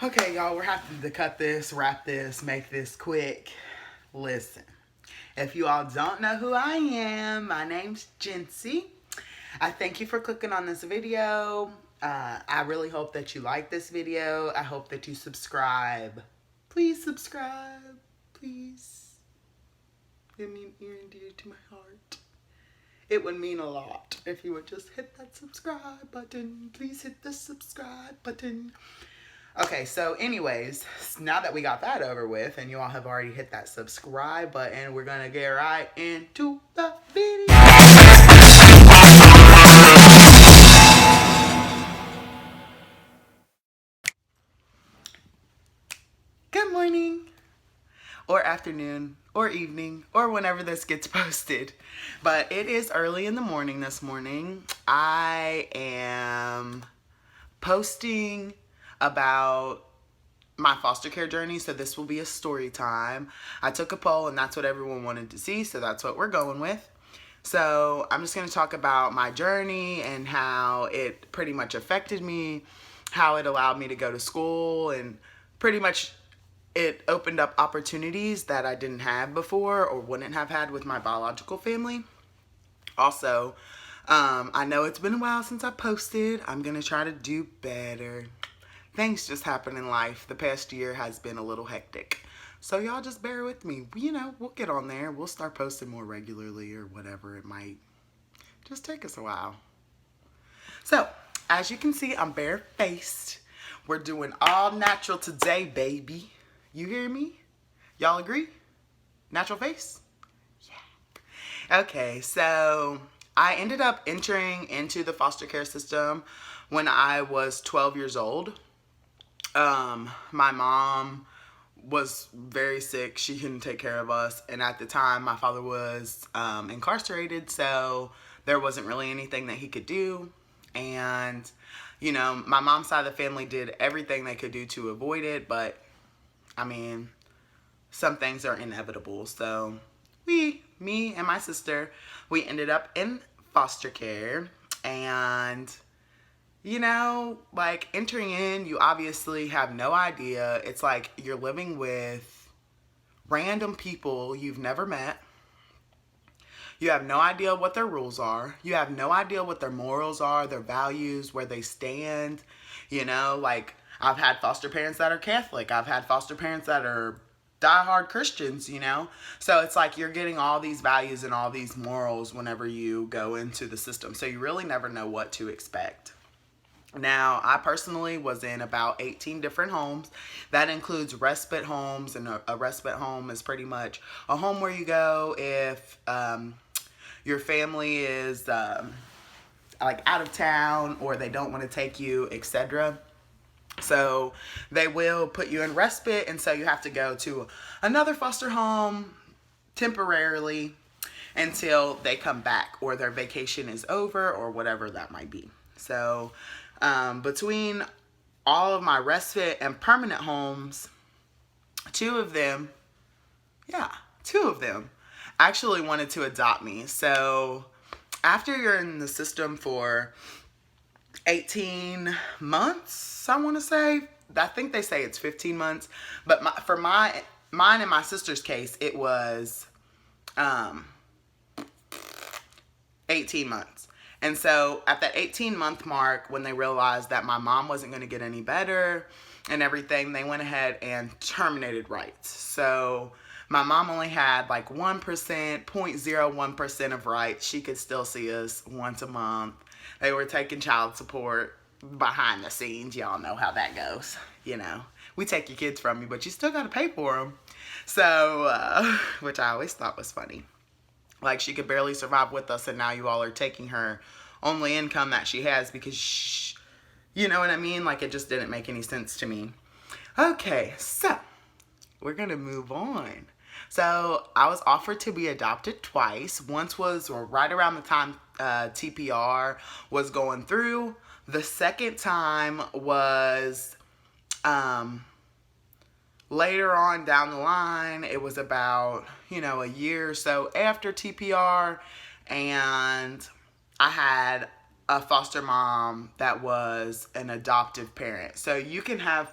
Okay, y'all, we're having to cut this, wrap this, make this quick. Listen, if you all don't know who I am, my name's Jency. I thank you for clicking on this video. I really hope that you like this video. I hope that you subscribe. Please subscribe. Please. It means near and dear to my heart. It would mean a lot if you would just hit that subscribe button. Please hit the subscribe button. Okay, so anyways, now that we got that over with and you all have already hit that subscribe button, we're going to get right into the video. Good morning, or afternoon, or evening, or whenever this gets posted. But it is early in the morning this morning. I am posting about my foster care journey, so this will be a story time. I took a poll and that's what everyone wanted to see, so that's what we're going with. So I'm just going to talk about my journey and how it pretty much affected me, how it allowed me to go to school, and pretty much it opened up opportunities that I didn't have before or wouldn't have had with my biological family. Also, I know it's been a while since I posted. I'm going to try to do better. Things just happen in life. The past year has been a little hectic. So y'all just bear with me. You know, we'll get on there. We'll start posting more regularly or whatever. It might just take us a while. So, as you can see, I'm barefaced. We're doing all natural today, baby. You hear me? Y'all agree? Natural face? Yeah. Okay, so I ended up entering into the foster care system when I was 12 years old. My mom was very sick. She couldn't take care of us. And at the time, my father was incarcerated, so there wasn't really anything that he could do. And, you know, my mom's side of the family did everything they could do to avoid it. But, I mean, some things are inevitable. So me and my sister, we ended up in foster care. And you know, like entering in, you obviously have no idea. It's like you're living with random people you've never met. You have no idea what their rules are. You have no idea what their morals are, their values, where they stand. You know, like I've had foster parents that are Catholic. I've had foster parents that are diehard Christians, you know. So it's like you're getting all these values and all these morals whenever you go into the system. So you really never know what to expect. Now, I personally was in about 18 different homes. That includes respite homes, and a respite home is pretty much a home where you go if your family is like out of town or they don't want to take you, etc. So they will put you in respite, and so you have to go to another foster home temporarily until they come back or their vacation is over or whatever that might be. So between all of my respite and permanent homes, two of them actually wanted to adopt me. So after you're in the system for 18 months, I want to say, I think they say it's 15 months, but for mine and my sister's case, it was 18 months. And so at that 18-month mark, when they realized that my mom wasn't going to get any better and everything, they went ahead and terminated rights. So my mom only had like 1%, 0.01% of rights. She could still see us once a month. They were taking child support behind the scenes. Y'all know how that goes. You know, we take your kids from you, but you still got to pay for them. So, which I always thought was funny. Like, she could barely survive with us, and now you all are taking her only income that she has because, you know what I mean? Like, it just didn't make any sense to me. Okay, so we're going to move on. So I was offered to be adopted twice. Once was right around the time TPR was going through. The second time was later on down the line. It was about, you know, a year or so after TPR, and I had a foster mom that was an adoptive parent. So you can have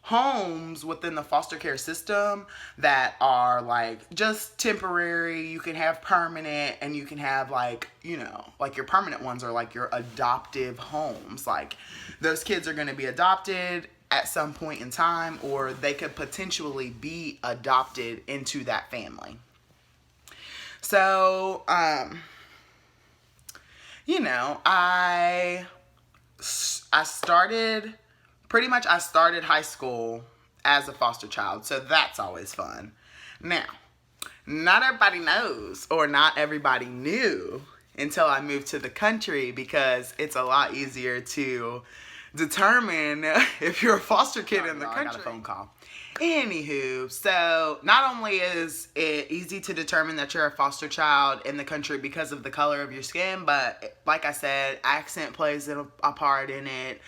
homes within the foster care system that are like just temporary. You can have permanent, and you can have like, you know, like your permanent ones are like your adoptive homes. Like those kids are going to be adopted at some point in time, or they could potentially be adopted into that family. So, you know, I started I started high school as a foster child, so that's always fun. Now, not everybody knows, or not everybody knew until I moved to the country, because it's a lot easier to determine if you're a foster kid in the country. I got a phone call. Anywho, so not only is it easy to determine that you're a foster child in the country because of the color of your skin, but like I said, accent plays a part in it.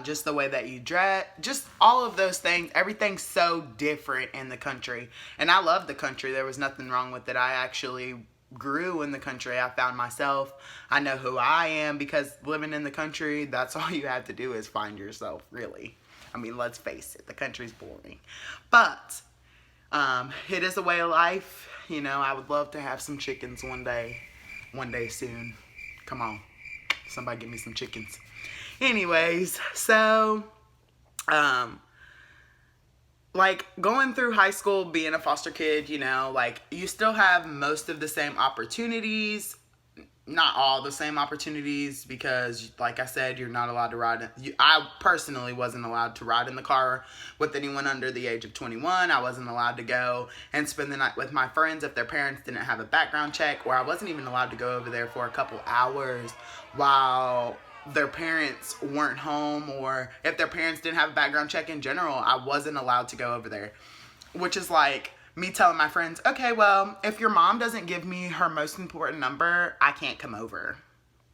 Just the way that you dress, just all of those things. Everything's so different in the country, and I love the country. There was nothing wrong with it. I actually grew in the country. I found myself. I know who I am, because living in the country, that's all you have to do is find yourself, really. I mean, let's face it, the country's boring. But it is a way of life. You know, I would love to have some chickens one day soon. Come on, somebody give me some chickens. Anyways, so like going through high school, being a foster kid, you know, like you still have most of the same opportunities. Not all the same opportunities, because like I said, you're not allowed to ride. I personally wasn't allowed to ride in the car with anyone under the age of 21. I wasn't allowed to go and spend the night with my friends if their parents didn't have a background check, or I wasn't even allowed to go over there for a couple hours while their parents weren't home, or if their parents didn't have a background check in general, I wasn't allowed to go over there. Which is like me telling my friends, okay, well, if your mom doesn't give me her most important number, I can't come over.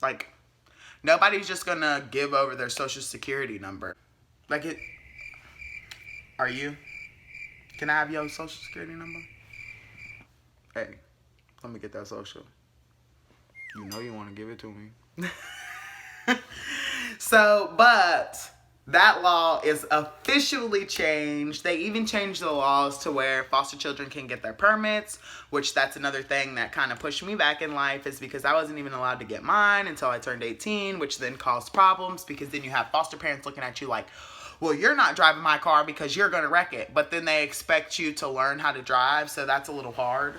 Like, nobody's just gonna give over their social security number. Like, are you? Can I have your social security number? Hey, let me get that social. You know you want to give it to me. So, but that law is officially changed. They even changed the laws to where foster children can get their permits, which that's another thing that kind of pushed me back in life, is because I wasn't even allowed to get mine until I turned 18, which then caused problems, because then you have foster parents looking at you like, well, you're not driving my car because you're going to wreck it. But then they expect you to learn how to drive, so that's a little hard.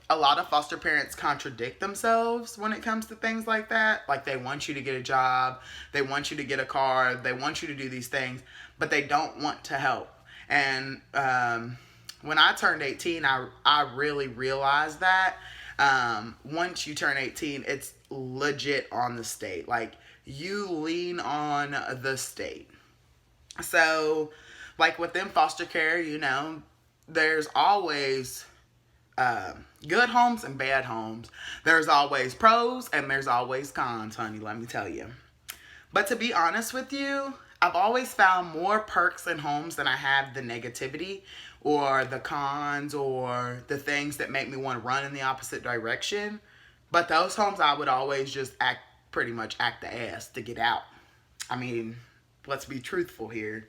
A lot of foster parents contradict themselves when it comes to things like that. Like, they want you to get a job, they want you to get a car, they want you to do these things, but they don't want to help. And when I turned 18, I really realized that once you turn 18, it's legit on the state. Like, you lean on the state. So, like within foster care, you know, there's always good homes and bad homes. There's always pros and there's always cons, honey, let me tell you. But to be honest with you, I've always found more perks in homes than I have the negativity or the cons or the things that make me want to run in the opposite direction. But those homes, I would always just pretty much act the ass to get out. I mean, let's be truthful here.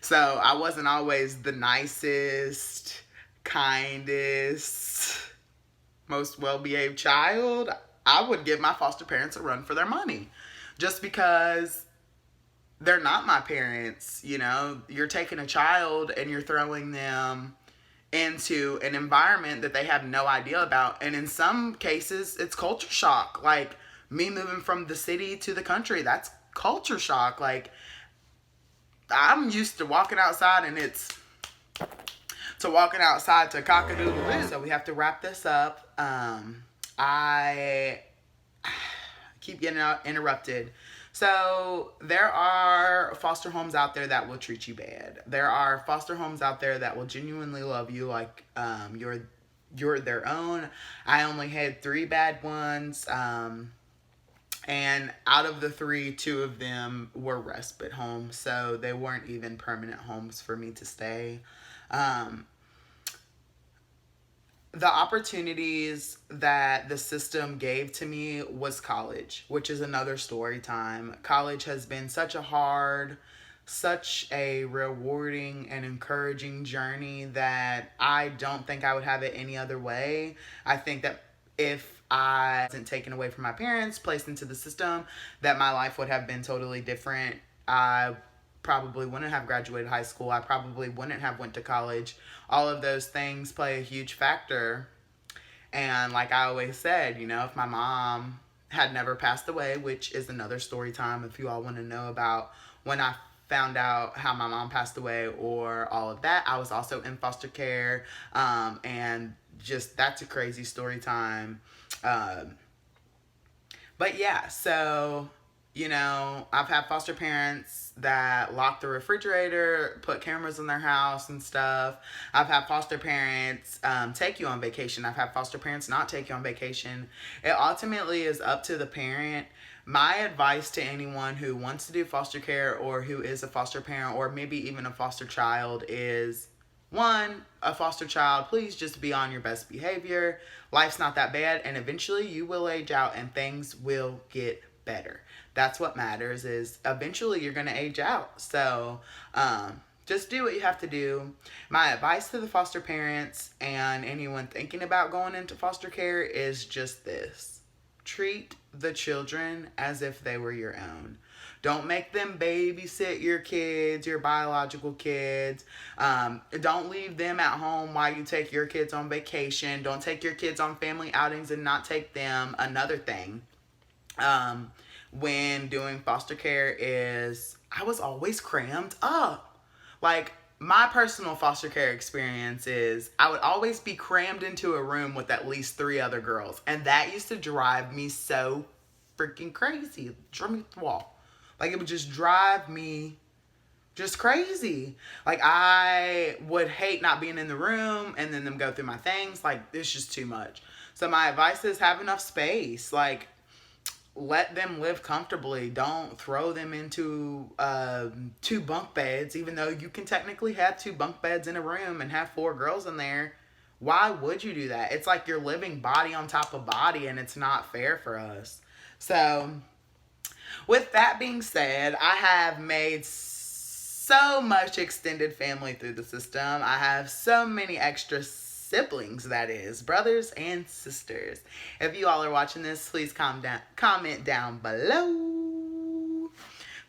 So I wasn't always the nicest, kindest, most well-behaved child. I would give my foster parents a run for their money, just because they're not my parents. You know, you're taking a child and you're throwing them into an environment that they have no idea about. And in some cases, it's culture shock. Like me moving from the city to the country, that's culture shock. Like, I'm used to walking outside and walking outside to cock-a-doodle-doo. So we have to wrap this up. I keep getting interrupted. So there are foster homes out there that will treat you bad. There are foster homes out there that will genuinely love you like you're their own. I only had 3 bad ones. And out of the 3, 2 of them were respite homes. So they weren't even permanent homes for me to stay. The opportunities that the system gave to me was college, which is another story time. College has been such a hard such a rewarding and encouraging journey that I don't think I would have it any other way. I think that if I wasn't taken away from my parents, placed into the system, that my life would have been totally different. I probably wouldn't have graduated high school. I probably wouldn't have went to college. All of those things play a huge factor. And like I always said, you know, if my mom had never passed away, which is another story time if you all want to know about when I found out how my mom passed away or all of that. I was also in foster care, and just that's a crazy story time. But yeah, so, you know, I've had foster parents that lock the refrigerator, put cameras in their house and stuff. I've had foster parents take you on vacation. I've had foster parents not take you on vacation. It ultimately is up to the parent. My advice to anyone who wants to do foster care or who is a foster parent or maybe even a foster child is, one, a foster child, please just be on your best behavior. Life's not that bad, and eventually you will age out and things will get better. That's what matters, is eventually you're going to age out. So just do what you have to do. My advice to the foster parents and anyone thinking about going into foster care is just this. Treat the children as if they were your own. Don't make them babysit your kids, your biological kids. Don't leave them at home while you take your kids on vacation. Don't take your kids on family outings and not take them. Another thing, when doing foster care is I was always crammed up. Like, my personal foster care experience is I would always be crammed into a room with at least 3 other girls. And that used to drive me so freaking crazy. Drive me through the wall. Like, it would just drive me just crazy. Like, I would hate not being in the room and then them go through my things. Like, it's just too much. So my advice is have enough space. Like, let them live comfortably. Don't throw them into 2 bunk beds, even though you can technically have 2 bunk beds in a room and have 4 girls in there. Why would you do that? It's like you're living body on top of body, and it's not fair for us. So, with that being said, I have made so much extended family through the system. I have so many extra siblings, that is, brothers and sisters. If you all are watching this, please comment down below,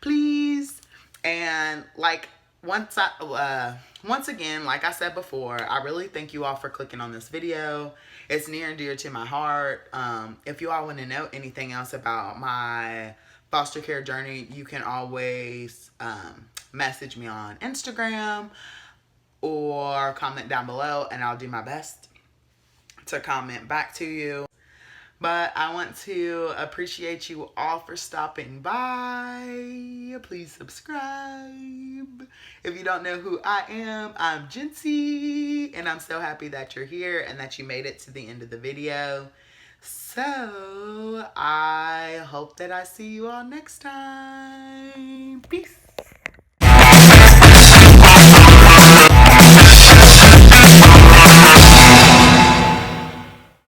please. And like once again, like I said before, I really thank you all for clicking on this video. It's near and dear to my heart. If you all want to know anything else about my foster care journey, you can always message me on Instagram or comment down below, and I'll do my best to comment back to you. But I want to appreciate you all for stopping by. Please subscribe. If you don't know who I am, I'm Jincy, and I'm so happy that you're here and that you made it to the end of the video. So I hope that I see you all next time. Peace.